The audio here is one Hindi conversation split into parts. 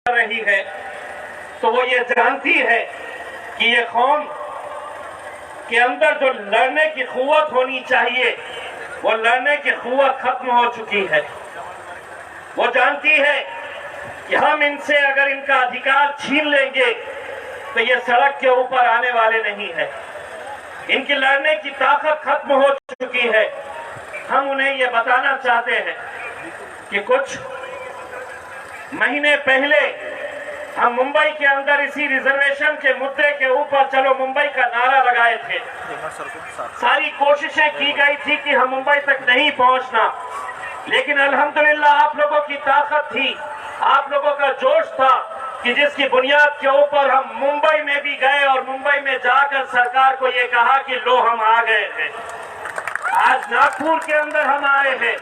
रही है तो वो ये जानती है कि ये कौम के अंदर जो लड़ने की कुव्वत होनी चाहिए वो लड़ने की कुव्वत खत्म हो चुकी है। वो जानती है कि हम इनसे अगर इनका अधिकार छीन लेंगे तो ये सड़क के ऊपर आने वाले नहीं है। इनकी लड़ने की ताकत खत्म हो चुकी है। हम उन्हें ये बताना चाहते हैं कि कुछ महीने पहले हम मुंबई के अंदर इसी रिजर्वेशन के मुद्दे के ऊपर चलो मुंबई का नारा लगाए थे। सारी कोशिशें की गई थी कि हम मुंबई तक नहीं पहुंचना, लेकिन अल्हम्दुलिल्लाह आप लोगों की ताकत थी, आप लोगों का जोश था कि जिसकी बुनियाद के ऊपर हम मुंबई में भी गए और मुंबई में जाकर सरकार को ये कहा कि लो हम आ गए हैं। आज नागपुर के अंदर हम आए हैं।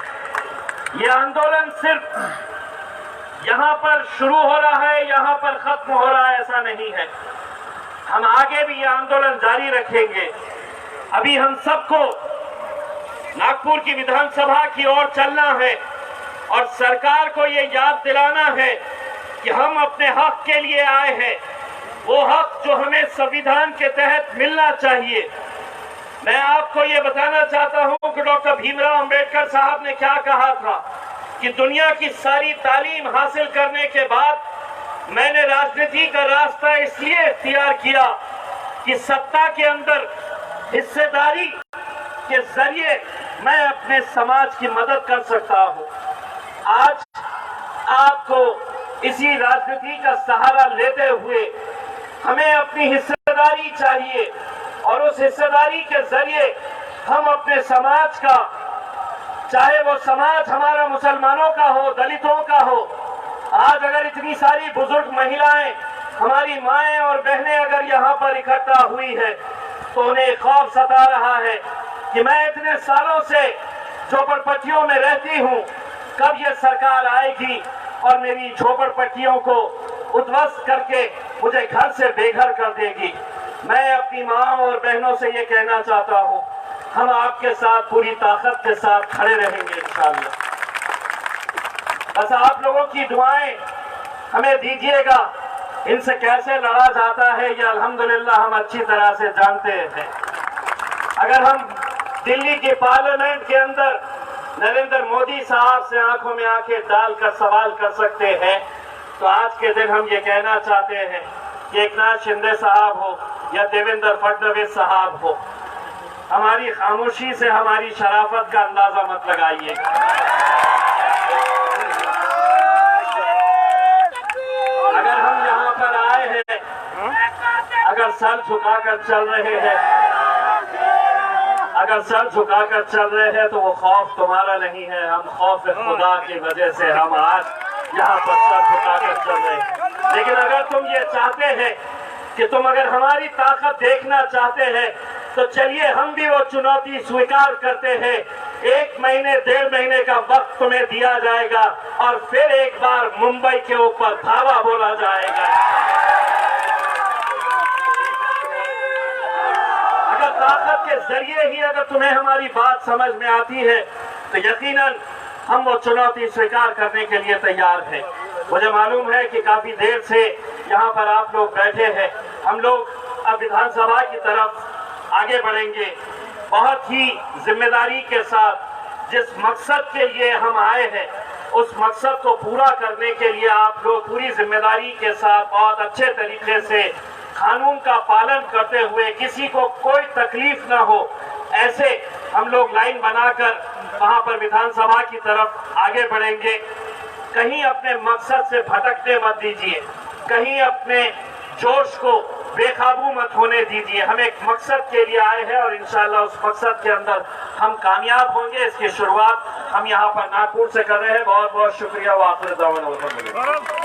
ये आंदोलन सिर्फ यहाँ पर शुरू हो रहा है, यहाँ पर खत्म हो रहा है, ऐसा नहीं है। हम आगे भी ये आंदोलन जारी रखेंगे। अभी हम सबको नागपुर की विधानसभा की ओर चलना है और सरकार को ये याद दिलाना है कि हम अपने हक के लिए आए हैं, वो हक जो हमें संविधान के तहत मिलना चाहिए। मैं आपको ये बताना चाहता हूं कि डॉक्टर भीमराव अंबेडकर साहब ने क्या कहा था कि दुनिया की सारी तालीम हासिल करने के बाद मैंने राजनीति का रास्ता इसलिए इख्तियार किया कि सत्ता के अंदर हिस्सेदारी के जरिए मैं अपने समाज की मदद कर सकता हूं। आज आपको इसी राजनीति का सहारा लेते हुए हमें अपनी हिस्सेदारी चाहिए और उस हिस्सेदारी के जरिए हम अपने समाज का, चाहे वो समाज हमारा मुसलमानों का हो, दलितों का हो, आज अगर इतनी सारी बुजुर्ग महिलाएं, हमारी माएं और बहनें अगर यहाँ पर इकट्ठा हुई है तो उन्हें खौफ सता रहा है कि मैं इतने सालों से झोपड़पट्टियों में रहती हूँ, कब ये सरकार आएगी और मेरी झोपड़पट्टियों को उद्ध्वस्त करके मुझे घर से बेघर कर देगी। मैं अपनी माँ और बहनों से ये कहना चाहता हूँ, हम आपके साथ पूरी ताकत के साथ खड़े रहेंगे इंशाअल्लाह। बस आप लोगों की दुआएं हमें दीजिएगा। इनसे कैसे लड़ा जाता है ये अल्हम्दुलिल्लाह हम अच्छी तरह से जानते हैं। अगर हम दिल्ली के पार्लियामेंट के अंदर नरेंद्र मोदी साहब से आंखों में आंखें डालकर सवाल कर सकते हैं तो आज के दिन हम ये कहना चाहते हैं कि एकनाथ शिंदे साहब हो या देवेंद्र फडणवीस साहब हो, हमारी खामोशी से हमारी शराफत का अंदाजा मत लगाइए। अगर हम यहाँ पर आए हैं, अगर सर झुकाकर चल रहे हैं, अगर सर झुकाकर चल रहे हैं तो वो खौफ तुम्हारा नहीं है, हम खौफ खुदा की वजह से हम आज यहाँ पर सर झुकाकर चल रहे हैं। लेकिन अगर तुम ये चाहते हैं कि तुम अगर हमारी ताकत देखना चाहते हैं तो चलिए हम भी वो चुनौती स्वीकार करते हैं। 1 महीने 1.5 महीने का वक्त तुम्हें दिया जाएगा और फिर एक बार मुंबई के ऊपर धावा बोला जाएगा। अगर ताकत के जरिए ही अगर तुम्हें हमारी बात समझ में आती है तो यकीनन हम वो चुनौती स्वीकार करने के लिए तैयार हैं। मुझे मालूम है कि काफी देर से यहाँ पर आप लोग बैठे हैं। हम लोग अब विधानसभा की तरफ आगे बढ़ेंगे बहुत ही जिम्मेदारी के साथ। जिस मकसद के लिए हम आए हैं उस मकसद को पूरा करने के लिए आप लोग पूरी जिम्मेदारी के साथ बहुत अच्छे तरीके से कानून का पालन करते हुए, किसी को कोई तकलीफ ना हो, ऐसे हम लोग लाइन बनाकर वहां पर विधानसभा की तरफ आगे बढ़ेंगे। कहीं अपने मकसद से भटकने मत दीजिए, कहीं अपने जोश को बेकाबू मत होने दीजिए। हम एक मकसद के लिए आए हैं और इंशाअल्लाह उस मकसद के अंदर हम कामयाब होंगे। इसकी शुरुआत हम यहाँ पर नागपुर से कर रहे हैं। बहुत बहुत शुक्रिया। वाखिर दावत।